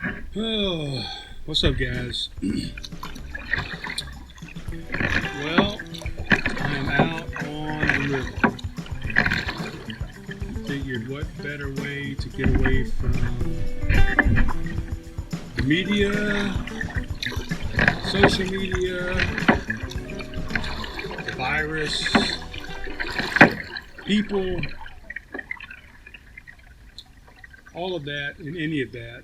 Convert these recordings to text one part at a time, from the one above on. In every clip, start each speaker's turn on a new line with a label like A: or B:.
A: Oh, what's up, guys? Well, I'm out on the river. Figured what better way to get away from the media, social media, the virus, people, all of that and any of that.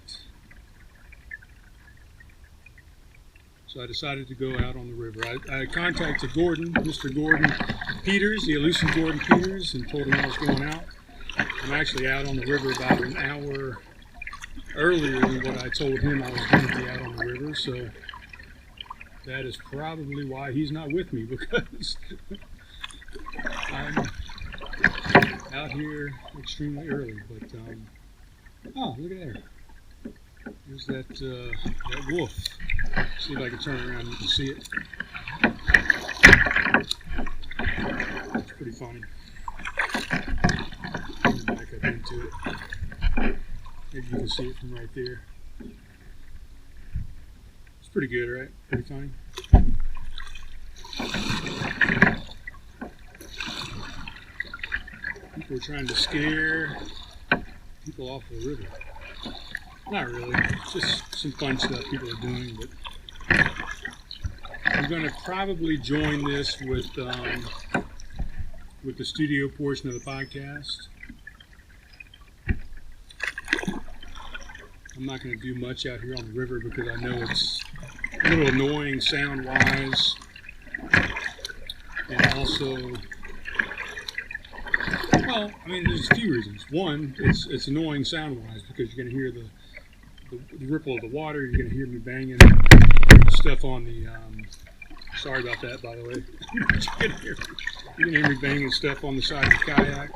A: So I decided to go out on the river. I contacted Gordon, Mr. Gordon Peters, the elusive Gordon Peters, and told him I was going out. I'm actually out on the river about an hour earlier than what I told him I was going to be out on the river. So that is probably why he's not with me, because I'm out here extremely early. But oh, look at there. There's that wolf. See if I can turn around and you can see it. It's pretty funny. Back up into it. Maybe you can see it from right there. It's pretty good, right? Pretty funny. People are trying to scare people off the river. Not really. It's just some fun stuff people are doing, but I'm going to probably join this with the studio portion of the podcast. I'm not going to do much out here on the river because I know it's a little annoying sound-wise, and also, well, I mean, there's a few reasons. One, it's annoying sound-wise because you're going to hear the ripple of the water. You're going to hear me banging stuff on the, sorry about that, by the way. You're going to hear me banging stuff on the side of the kayak.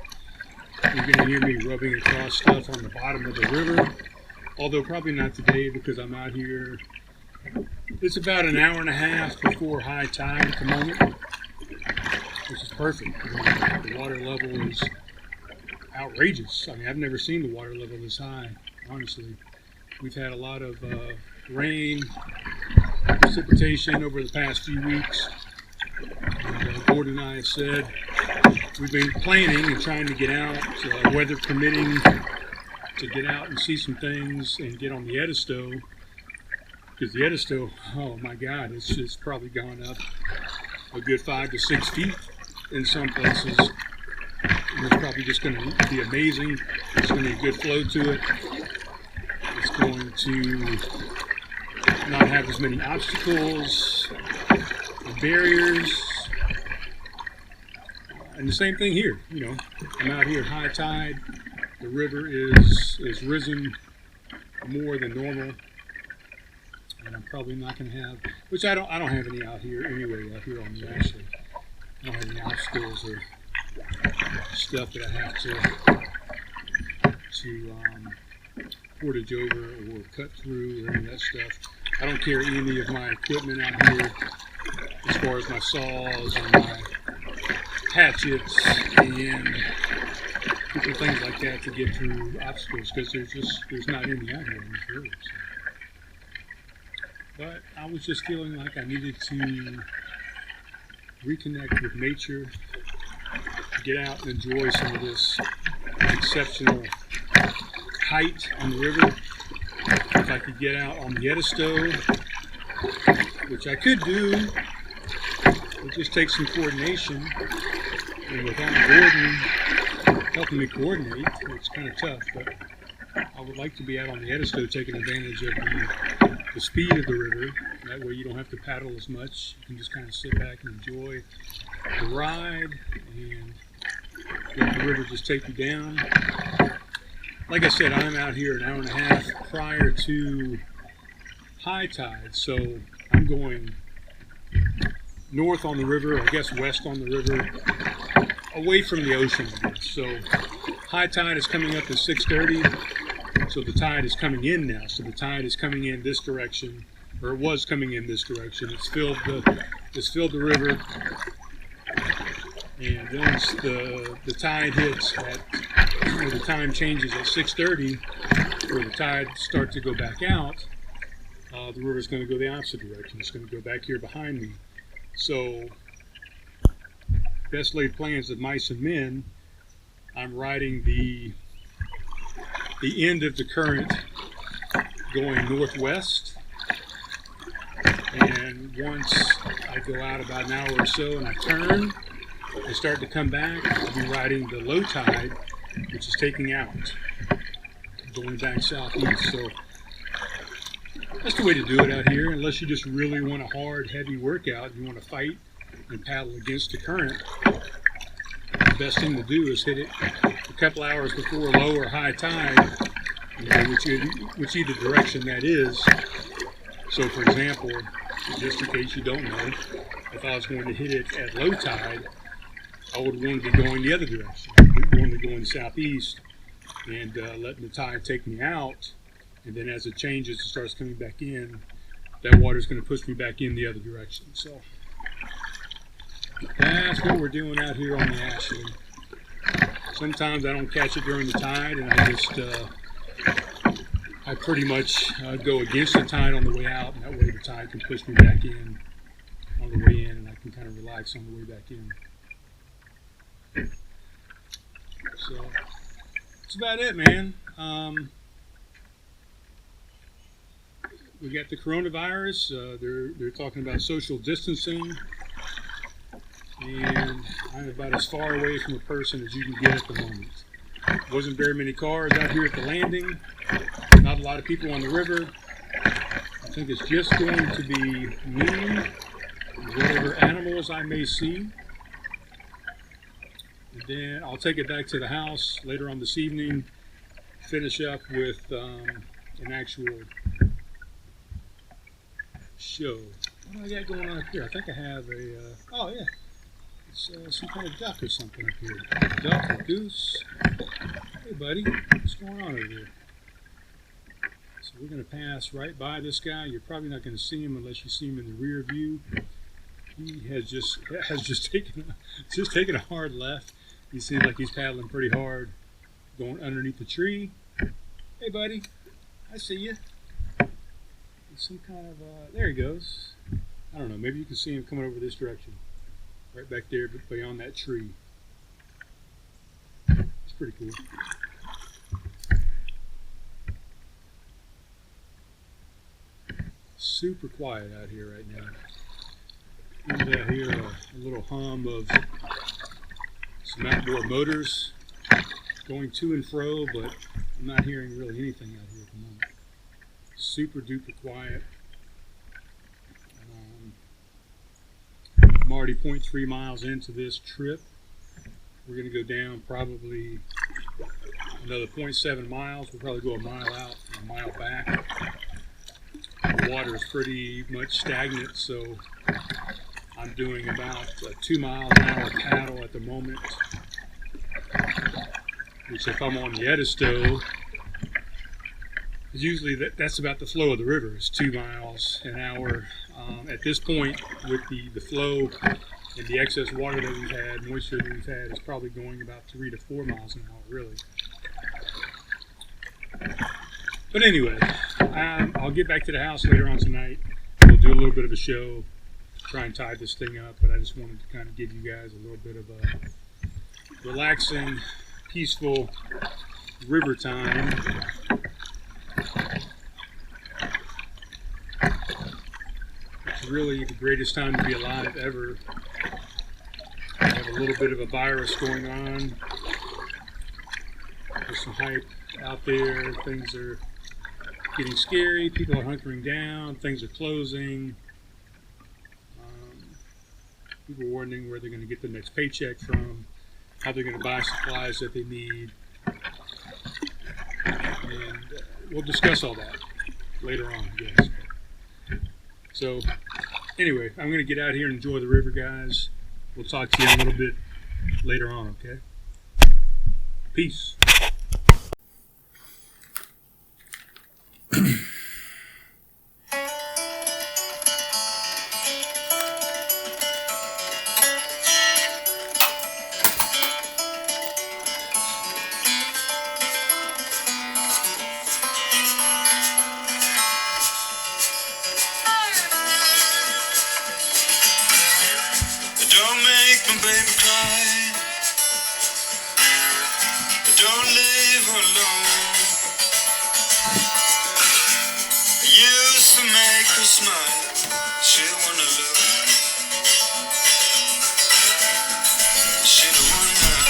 A: You're going to hear me rubbing across stuff on the bottom of the river. Although probably not today because I'm out here. It's about an hour and a half before high tide at the moment, which is perfect. The water level is outrageous. I mean, I've never seen the water level this high, honestly. We've had a lot of rain, precipitation over the past few weeks. And, Gordon and I have said we've been planning and trying to get out, weather permitting, to get out and see some things and get on the Edisto. Because the Edisto, oh my God, it's probably gone up a good 5 to 6 feet in some places. And it's probably just going to be amazing. There's going to be a good flow to it. It's going to not have as many obstacles and barriers. And the same thing here. You know, I'm out here high tide. The river is risen more than normal. And I'm probably not going to have, which I don't have any out here anyway, out here on the actually. I don't have any obstacles or stuff that I have to portage over or cut through or any of that stuff. I don't carry any of my equipment out here as far as my saws and my hatchets and different things like that to get through obstacles because there's not any out here in this river. So. But I was just feeling like I needed to reconnect with nature, get out and enjoy some of this exceptional height on the river. If I could get out on the Edisto, which I could do, it just takes some coordination. And without Gordon helping me coordinate, it's kind of tough. But I would like to be out on the Edisto taking advantage of the speed of the river. That way you don't have to paddle as much. You can just kind of sit back and enjoy the ride and let the river just take you down. Like I said, I'm out here an hour and a half prior to high tide, so I'm going north on the river, I guess west on the river, away from the ocean, I guess. So high tide is coming up at 6:30, so the tide is coming in now. So the tide is coming in this direction, or it was coming in this direction. It's filled the river, and once the tide hits at, or the time changes at 6:30, where the tides start to go back out, the river's going to go the opposite direction. It's going to go back here behind me. So, best laid plans of mice and men, I'm riding the end of the current going northwest, and once I go out about an hour or so and I turn and start to come back, I'll be riding the low tide, which is taking out, going back southeast. So that's the way to do it out here, unless you just really want a hard, heavy workout and you want to fight and paddle against the current. The best thing to do is hit it a couple hours before low or high tide, which either direction that is. So, for example, just in case you don't know, if I was going to hit it at low tide, I would want to be going the other direction. I would want to be going southeast and letting the tide take me out. And then as it changes and starts coming back in, that water is going to push me back in the other direction. So that's what we're doing out here on the Ashley. Sometimes I don't catch it during the tide, and I pretty much go against the tide on the way out, and that way the tide can push me back in on the way in, and I can kind of relax on the way back in. So that's about it, man. We got the coronavirus. They're talking about social distancing, and I'm about as far away from a person as you can get at the moment. Wasn't very many cars out here at the landing. Not a lot of people on the river. I think it's just going to be me, whatever animals I may see. And then I'll take it back to the house later on this evening, finish up with an actual show. What do I got going on up here? I think I have a, oh yeah, it's some kind of duck or something up here. Duck or goose. Hey buddy, what's going on over here? So we're going to pass right by this guy. You're probably not going to see him unless you see him in the rear view. He has just taken a hard left. He seems like he's paddling pretty hard, going underneath the tree. Hey buddy, I see you. Some kind of, there he goes. I don't know, maybe you can see him coming over this direction. Right back there, but beyond that tree. It's pretty cool. Super quiet out here right now. You can hear a little hum of some outboard motors going to and fro, but I'm not hearing really anything out here at the moment. Super duper quiet. I'm already 0.3 miles into this trip. We're going to go down probably another 0.7 miles. We'll probably go a mile out and a mile back. The water is pretty much stagnant, so I'm doing about 2 miles an hour paddle at the moment. Which, if I'm on the Edisto, usually that's about the flow of the river. It's 2 miles an hour. At this point, with the flow and the excess water that we've had, moisture that we've had, is probably going about 3 to 4 miles an hour, really. But anyway, I'll get back to the house later on tonight. We'll do a little bit of a show, try and tie this thing up, but I just wanted to kind of give you guys a little bit of a relaxing, peaceful river time. It's really the greatest time to be alive ever. We have a little bit of a virus going on. There's some hype out there. Things are getting scary. People are hunkering down. Things are closing. People are wondering where they're going to get the next paycheck from, how they're going to buy supplies that they need. And we'll discuss all that later on, I guess. So, anyway, I'm going to get out here and enjoy the river, guys. We'll talk to you a little bit later on, okay? Peace.
B: smile, she wanna look. She the one now.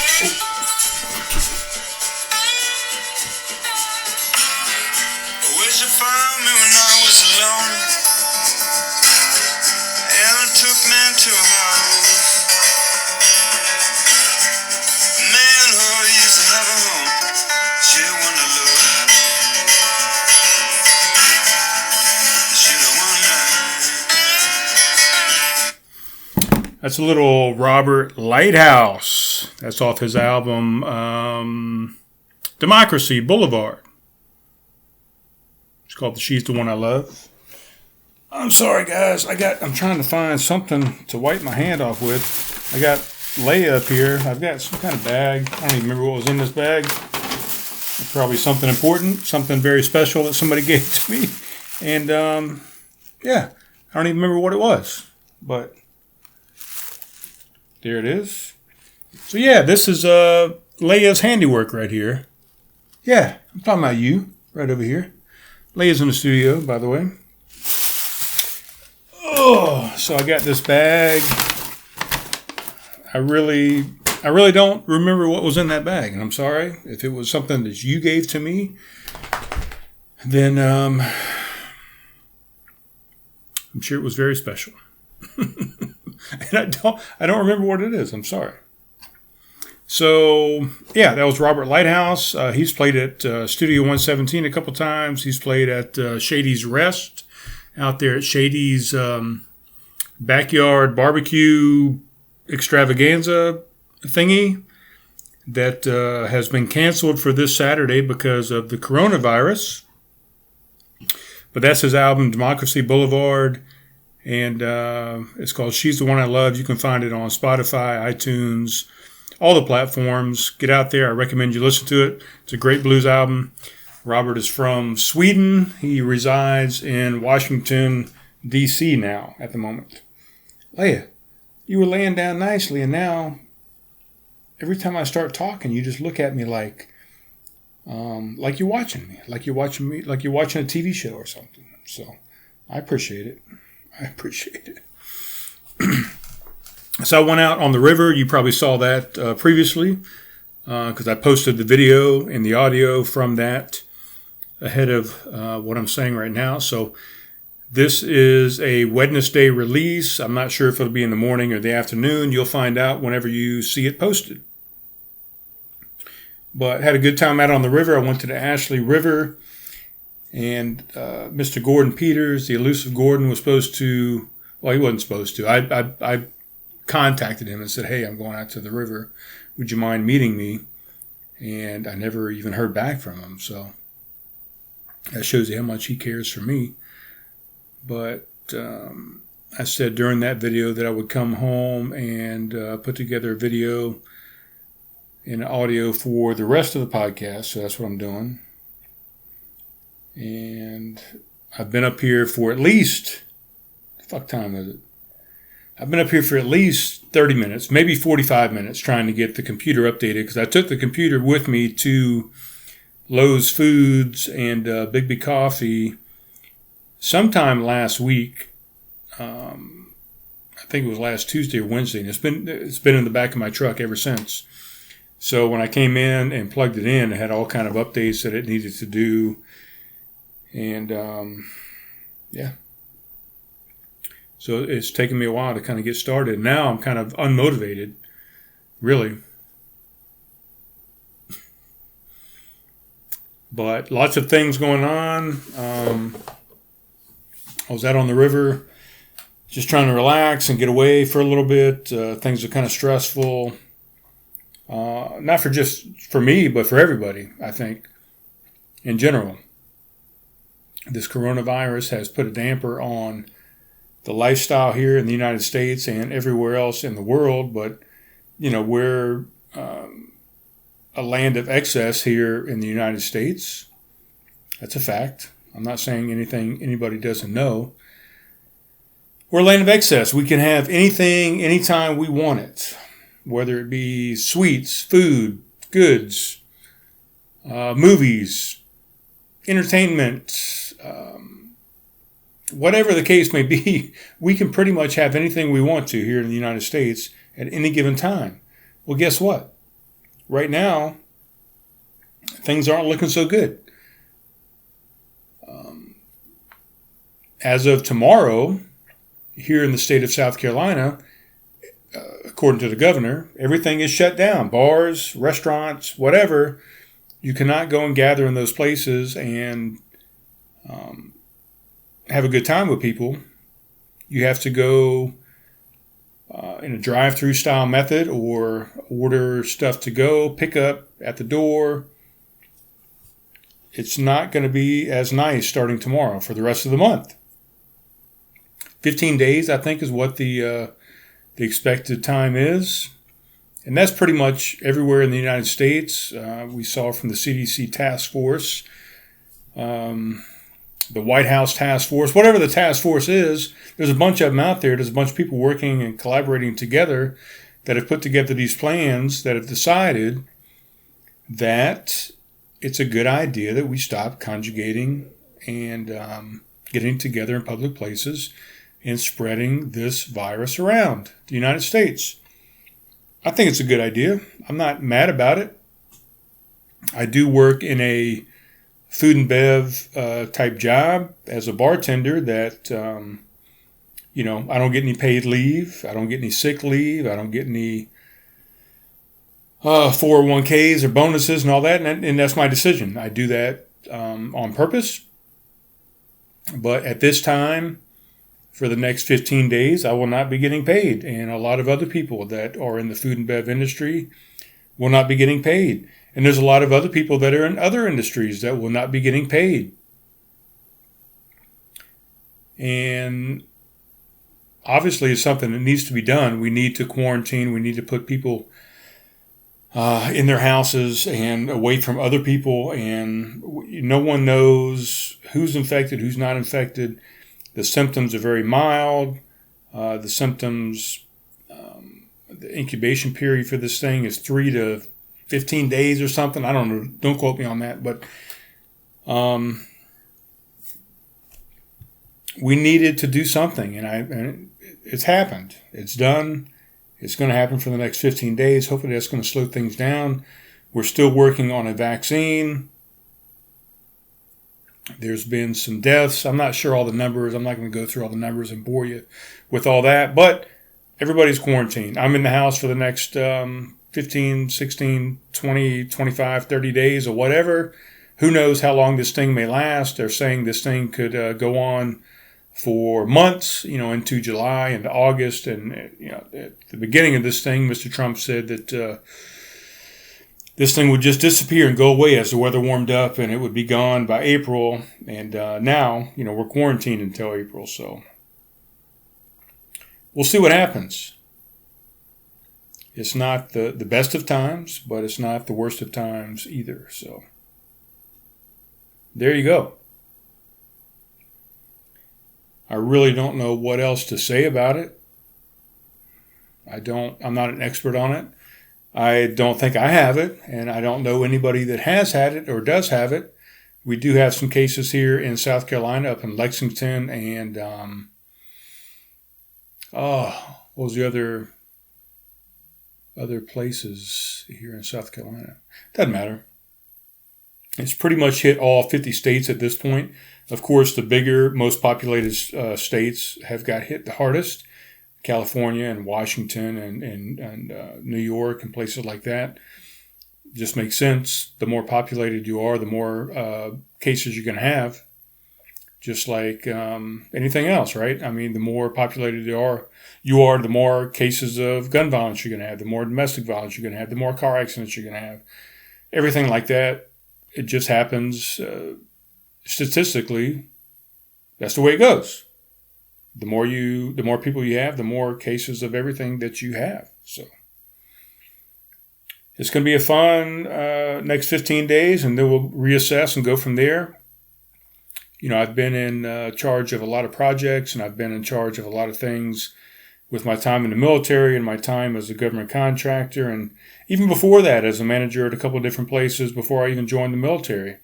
B: Where she found me when I was alone, and took me to a house. Man who used to have a home, she wanna look. She the one now.
A: That's a little Robert Lighthouse. That's off his album Democracy Boulevard. It's called She's the One I Love. I'm sorry, guys. I'm trying to find something to wipe my hand off with. I got Leia up here. I've got some kind of bag. I don't even remember what was in this bag. It's probably something important, something very special that somebody gave to me. And, yeah, I don't even remember what it was. But there it is. So, yeah, this is Leia's handiwork right here. Yeah, I'm talking about you right over here. Leia's in the studio, by the way. Oh, so I got this bag. I really don't remember what was in that bag, and I'm sorry if it was something that you gave to me. Then I'm sure it was very special, and I don't remember what it is. I'm sorry. So yeah, that was Robert Lighthouse. He's played at Studio 117 a couple times. He's played at Shady's Rest out there at Shady's backyard barbecue extravaganza thingy that has been canceled for this Saturday because of the coronavirus. But that's his album, Democracy Boulevard, and it's called She's the One I Love. You can find it on Spotify, iTunes, all the platforms. Get out there. I recommend you listen to it. It's a great blues album. Robert is from Sweden. He resides in Washington, D.C. now at the moment. Leia, you were laying down nicely, and now every time I start talking, you just look at me like you're watching me, like you're watching a TV show or something. So I appreciate it. So I went out on the river. You probably saw that previously because I posted the video and the audio from that ahead of what I'm saying right now. So this is a Wednesday release. I'm not sure if it'll be in the morning or the afternoon. You'll find out whenever you see it posted. But had a good time out on the river. I went to the Ashley River, and Mr. Gordon Peters, the elusive Gordon, was supposed to. Well, he wasn't supposed to. I contacted him and said, "Hey, I'm going out to the river. Would you mind meeting me?" And I never even heard back from him. So that shows you how much he cares for me. But I said during that video that I would come home and put together a video and audio for the rest of the podcast. So that's what I'm doing. And I've been up here for at least, fuck time is it? I've been up here for at least 30 minutes, maybe 45 minutes trying to get the computer updated because I took the computer with me to Lowe's Foods and Big B Coffee sometime last week. I think it was last Tuesday or Wednesday, and it's been in the back of my truck ever since. So when I came in and plugged it in, it had all kind of updates that it needed to do, and yeah. So it's taken me a while to kind of get started. Now I'm kind of unmotivated, really. But lots of things going on. I was out on the river just trying to relax and get away for a little bit. Things are kind of stressful. Not for just for me, but for everybody, I think, in general. This coronavirus has put a damper on the lifestyle here in the United States and everywhere else in the world. But, you know, we're a land of excess here in the United States. That's a fact. I'm not saying anything anybody doesn't know. We're a land of excess. We can have anything, anytime we want it, whether it be sweets, food, goods, movies, entertainment, whatever the case may be, we can pretty much have anything we want to here in the United States at any given time. Well, guess what? Right now, things aren't looking so good. As of tomorrow, here in the state of South Carolina, according to the governor, everything is shut down. Bars, restaurants, whatever. You cannot go and gather in those places and have a good time with people. You have to go in a drive-through style method or order stuff to go, pick up at the door. It's not going to be as nice starting tomorrow for the rest of the month. 15 days, I think, is what the expected time is. And that's pretty much everywhere in the United States. We saw from the CDC task force, the White House task force, whatever the task force is, there's a bunch of them out there. There's a bunch of people working and collaborating together that have put together these plans that have decided that it's a good idea that we stop conjugating and getting together in public places and spreading this virus around the United States. I think it's a good idea. I'm not mad about it. I do work in a food and bev type job as a bartender that, I don't get any paid leave. I don't get any sick leave. I don't get any 401ks or bonuses and all that. And that's my decision. I do that on purpose. But at this time, for the next 15 days, I will not be getting paid. And a lot of other people that are in the food and bev industry will not be getting paid. And there's a lot of other people that are in other industries that will not be getting paid. And obviously, it's something that needs to be done. We need to quarantine. We need to put people in their houses and away from other people. And no one knows who's infected, who's not infected. The symptoms are very mild. The symptoms, the incubation period for this thing is 3 to 15 days or something. I don't know. Don't quote me on that. But we needed to do something, and it's happened. It's done. It's going to happen for the next 15 days. Hopefully that's going to slow things down. We're still working on a vaccine. There's been some deaths. I'm not sure all the numbers. I'm not going to go through all the numbers and bore you with all that. But everybody's quarantined. I'm in the house for the next 15, 16, 20, 25, 30 days or whatever. Who knows how long this thing may last. They're saying this thing could go on for months, into July, into August. And, at the beginning of this thing, Mr. Trump said that this thing would just disappear and go away as the weather warmed up, and it would be gone by April. And now, we're quarantined until April. So we'll see what happens. It's not the best of times, but it's not the worst of times either. So there you go. I really don't know what else to say about it. I'm not an expert on it. I don't think I have it, and I don't know anybody that has had it or does have it. We do have some cases here in South Carolina, up in Lexington, and what was the other places here in South Carolina? Doesn't matter. It's pretty much hit all 50 states at this point. Of course, the bigger, most populated states have got hit the hardest. California and Washington and New York and places like that. Just makes sense. The more populated you are, the more cases you're going to have. Just like anything else, right? I mean, the more populated you are, the more cases of gun violence you're going to have, the more domestic violence you're going to have, the more car accidents you're going to have. Everything like that, it just happens statistically. That's the way it goes. The more people you have, the more cases of everything that you have. So it's going to be a fun next 15 days, and then we'll reassess and go from there. I've been in charge of a lot of projects, and I've been in charge of a lot of things with my time in the military and my time as a government contractor, and even before that as a manager at a couple of different places before I even joined the military.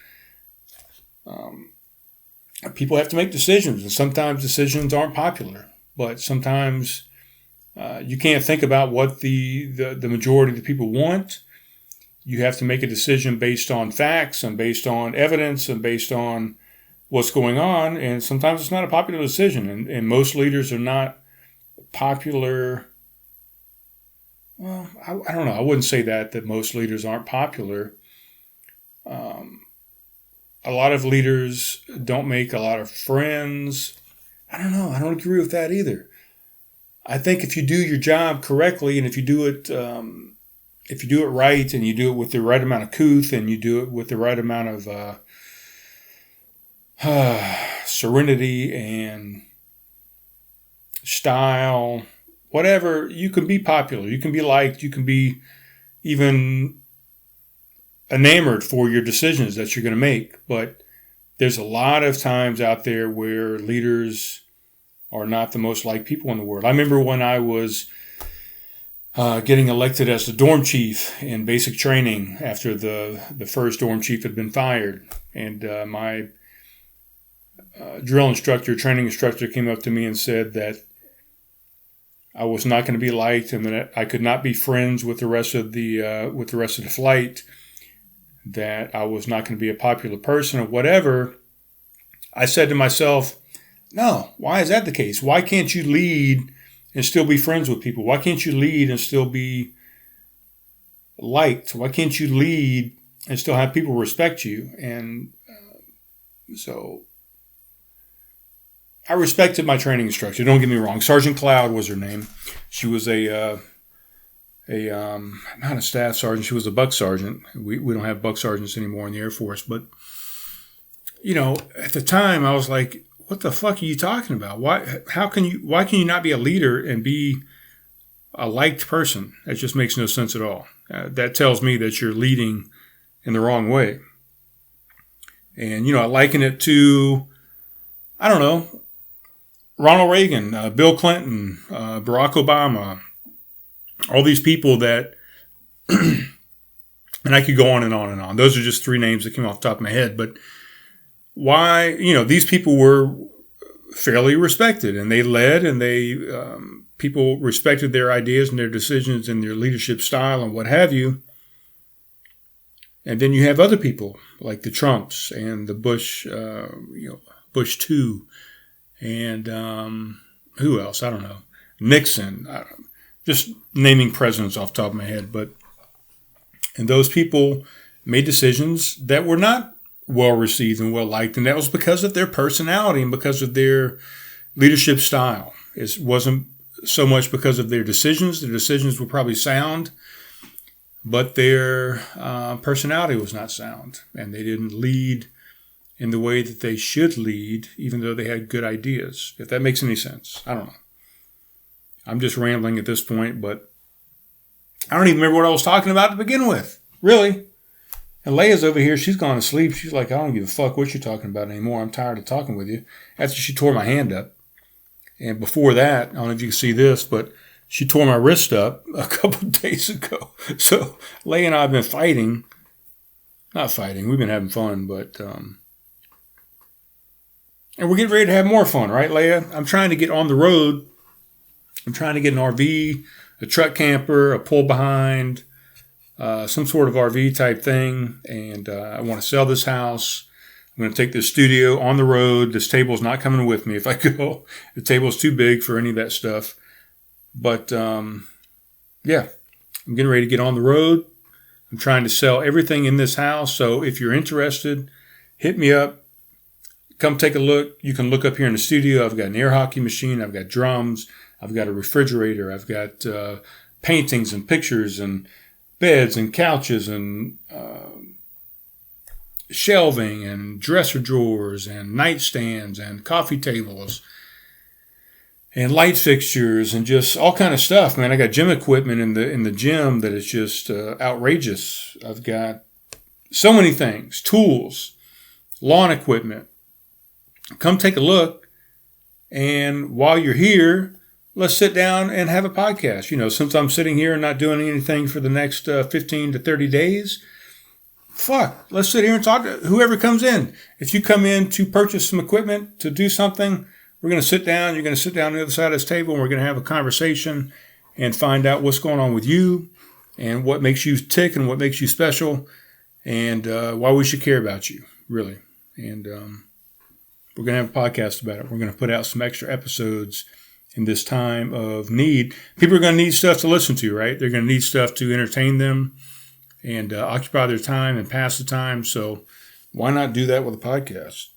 A: people have to make decisions, and sometimes decisions aren't popular. But sometimes you can't think about what the majority of the people want. You have to make a decision based on facts and based on evidence and based on what's going on. And sometimes it's not a popular decision. And most leaders are not popular. Well, I don't know. I wouldn't say that most leaders aren't popular. A lot of leaders don't make a lot of friends. I don't know. I don't agree with that either. I think if you do your job correctly, and if you do it right, and you do it with the right amount of couth, and you do it with the right amount of serenity and style, whatever, you can be popular. You can be liked. You can be even enamored for your decisions that you're going to make. But there's a lot of times out there where leaders are not the most liked people in the world. I remember when I was getting elected as the dorm chief in basic training after the first dorm chief had been fired. And my training instructor came up to me and said that I was not going to be liked and that I could not be friends with the rest of the flight, that I was not going to be a popular person or whatever. I said to myself, no, why is that the case? Why can't you lead and still be friends with people? Why can't you lead and still be liked? Why can't you lead and still have people respect you? And so I respected my training instructor. Don't get me wrong. Sergeant Cloud was her name. She was not a staff sergeant. She was a buck sergeant. We don't have buck sergeants anymore in the Air Force. But, at the time I was like, what the fuck are you talking about? Why can you not be a leader and be a liked person? That just makes no sense at all. That tells me that you're leading in the wrong way. And, I liken it to, I don't know, Ronald Reagan, Bill Clinton, Barack Obama, all these people that, and I could go on and on and on. Those are just three names that came off the top of my head. But why, these people were fairly respected, and they led, and people respected their ideas and their decisions and their leadership style and what have you. And then you have other people like the Trumps and the Bush, Bush 2, and who else? I don't know. Nixon. Just naming presidents off the top of my head. And those people made decisions that were not well received and well liked, and that was because of their personality and because of their leadership style. It wasn't so much because of their decisions. Their decisions were probably sound, but their personality was not sound, and they didn't lead in the way that they should lead, even though they had good ideas. If that makes any sense. I don't know. I'm just rambling at this point, but I don't even remember what I was talking about to begin with. Really. And Leia's over here. She's gone to sleep. She's like, I don't give a fuck what you're talking about anymore. I'm tired of talking with you. After she tore my hand up. And before that, I don't know if you can see this, but she tore my wrist up a couple of days ago. So Leia and I have been fighting. Not fighting. We've been having fun, but... and we're getting ready to have more fun, right, Leia? I'm trying to get on the road. I'm trying to get an RV, a truck camper, a pull behind, some sort of RV type thing. And I want to sell this house. I'm going to take this studio on the road. This table is not coming with me if I go. The table is too big for any of that stuff. But, yeah, I'm getting ready to get on the road. I'm trying to sell everything in this house. So if you're interested, hit me up. Come take a look. You can look up here in the studio. I've got an air hockey machine. I've got drums. I've got a refrigerator. I've got paintings and pictures and beds and couches and shelving and dresser drawers and nightstands and coffee tables and light fixtures and just all kind of stuff, man. I got gym equipment in the gym that is just outrageous. I've got so many things, tools, lawn equipment. Come take a look, and while you're here, let's sit down and have a podcast. Since I'm sitting here and not doing anything for the next 15 to 30 days, fuck, let's sit here and talk to whoever comes in. If you come in to purchase some equipment, to do something, we're going to sit down. You're going to sit down on the other side of this table, and we're going to have a conversation and find out what's going on with you and what makes you tick and what makes you special and why we should care about you, really. And we're going to have a podcast about it. We're going to put out some extra episodes in this time of need. People are going to need stuff to listen to, right? They're going to need stuff to entertain them and occupy their time and pass the time. So why not do that with a podcast?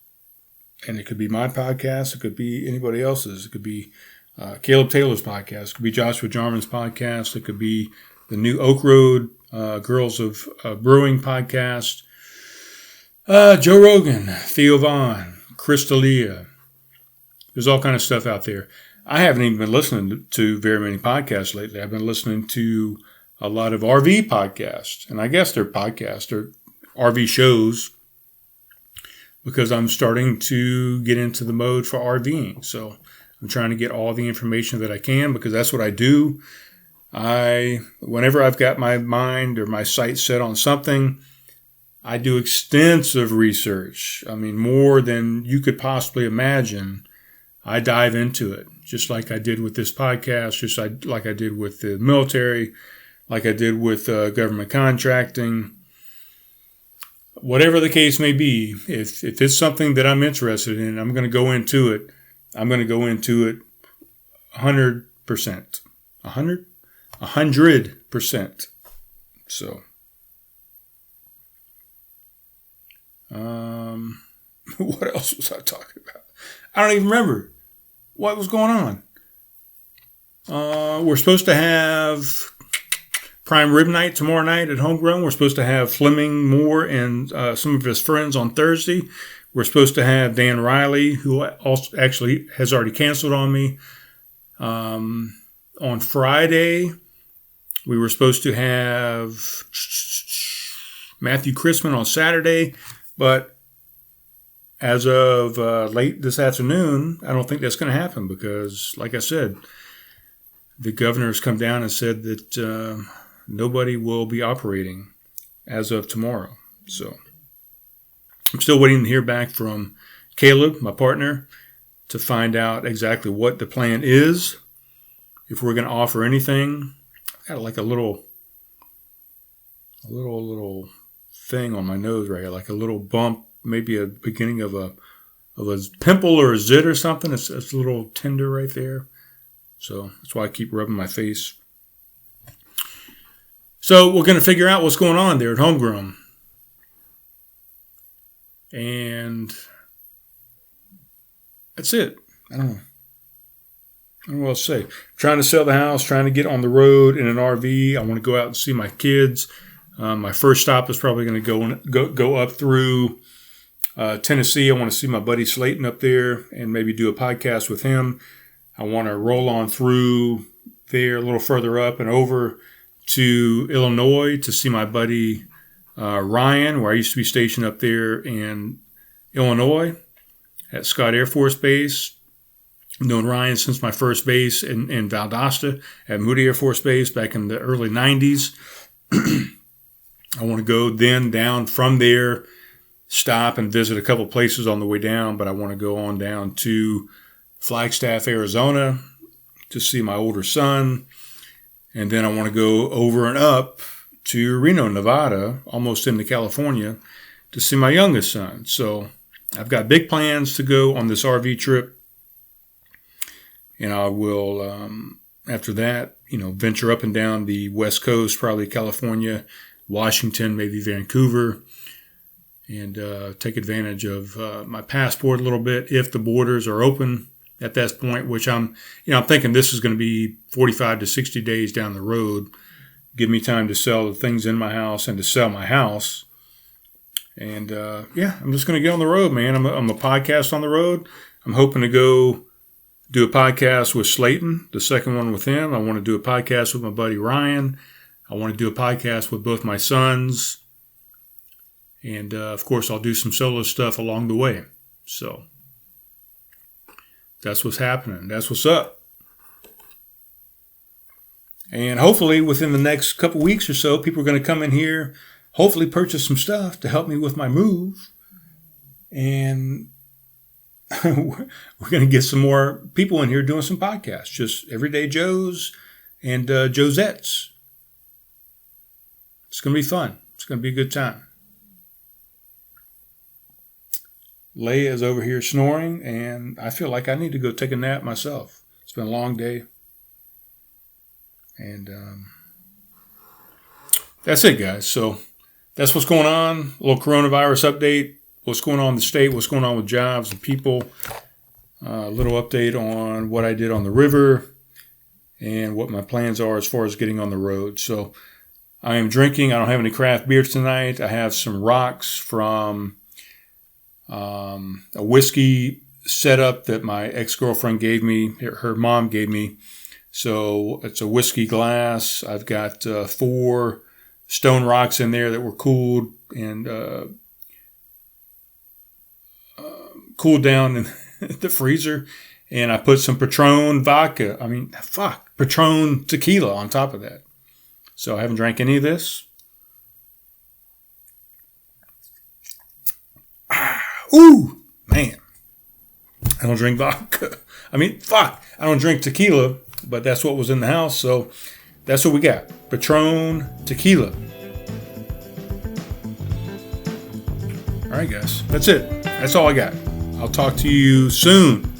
A: And it could be my podcast. It could be anybody else's. It could be Caleb Taylor's podcast. It could be Joshua Jarman's podcast. It could be the new Oak Road Girls of Brewing podcast. Joe Rogan, Theo Vaughn, Chris D'Elia. There's all kind of stuff out there. I haven't even been listening to very many podcasts lately. I've been listening to a lot of RV podcasts. And I guess they're podcasts or RV shows because I'm starting to get into the mode for RVing. So I'm trying to get all the information that I can because that's what I do. Whenever I've got my mind or my sights set on something, I do extensive research. I mean, more than you could possibly imagine. I dive into it, just like I did with this podcast, just like I did with the military, like I did with government contracting. Whatever the case may be, if it's something that I'm interested in, I'm going to go into it. I'm going to go into it 100%. 100? 100%. So, what else was I talking about? I don't even remember what was going on. We're supposed to have prime rib night tomorrow night at Homegrown. We're supposed to have Fleming Moore and some of his friends on Thursday. We're supposed to have Dan Riley, who also actually has already canceled on me. On Friday, we were supposed to have Matthew Chrisman on Saturday, but as of late this afternoon, I don't think that's going to happen because, like I said, the governor has come down and said that nobody will be operating as of tomorrow. So I'm still waiting to hear back from Caleb, my partner, to find out exactly what the plan is. If we're going to offer anything, I got like a little thing on my nose right here, like a little bump, maybe a beginning of a pimple or a zit or something. It's a little tender right there. So that's why I keep rubbing my face. So we're going to figure out what's going on there at Homegrown. And that's it. I don't know what else to say. Trying to sell the house, trying to get on the road in an RV. I want to go out and see my kids. My first stop is probably going to go up through Tennessee. I want to see my buddy Slayton up there and maybe do a podcast with him. I want to roll on through there a little further up and over to Illinois to see my buddy Ryan, where I used to be stationed up there in Illinois at Scott Air Force Base. I've known Ryan since my first base in Valdosta at Moody Air Force Base back in the early 90s. I want to go then down from there, stop and visit a couple places on the way down, but I want to go on down to Flagstaff, Arizona to see my older son. And then I want to go over and up to Reno, Nevada, almost into California, to see my youngest son. So I've got big plans to go on this RV trip. And I will, after that, venture up and down the West Coast, probably California, Washington, maybe Vancouver, and take advantage of my passport a little bit if the borders are open at that point, which I'm thinking this is going to be 45 to 60 days down the road. Give me time to sell the things in my house and to sell my house. And, I'm just going to get on the road, man. I'm a podcast on the road. I'm hoping to go do a podcast with Slayton, the second one with him. I want to do a podcast with my buddy Ryan. I want to do a podcast with both my sons. And, of course, I'll do some solo stuff along the way. So that's what's happening. That's what's up. And hopefully within the next couple weeks or so, people are going to come in here.
C: hopefully purchase some stuff to help me with my move. And we're going to get some more people in here doing some podcasts, just everyday Joes and Josettes. It's going to be fun. It's going to be a good time. Leia is over here snoring, and I feel like I need to go take a nap myself. It's been a long day. And that's it, guys. So that's what's going on. A little coronavirus update. What's going on in the state. What's going on with jobs and people. A little update on what I did on the river and what my plans are as far as getting on the road. So I am drinking. I don't have any craft beer tonight. I have some rocks from a whiskey setup that my ex-girlfriend gave me. Her mom gave me. So it's a whiskey glass. I've got 4 stone rocks in there that were cooled and cooled down in the freezer. And I put some Patron Patron Tequila on top of that. So I haven't drank any of this. Ooh, man. I don't drink vodka. I don't drink tequila, but that's what was in the house. So that's what we got. Patron Tequila. All right, guys. That's it. That's all I got. I'll talk to you soon.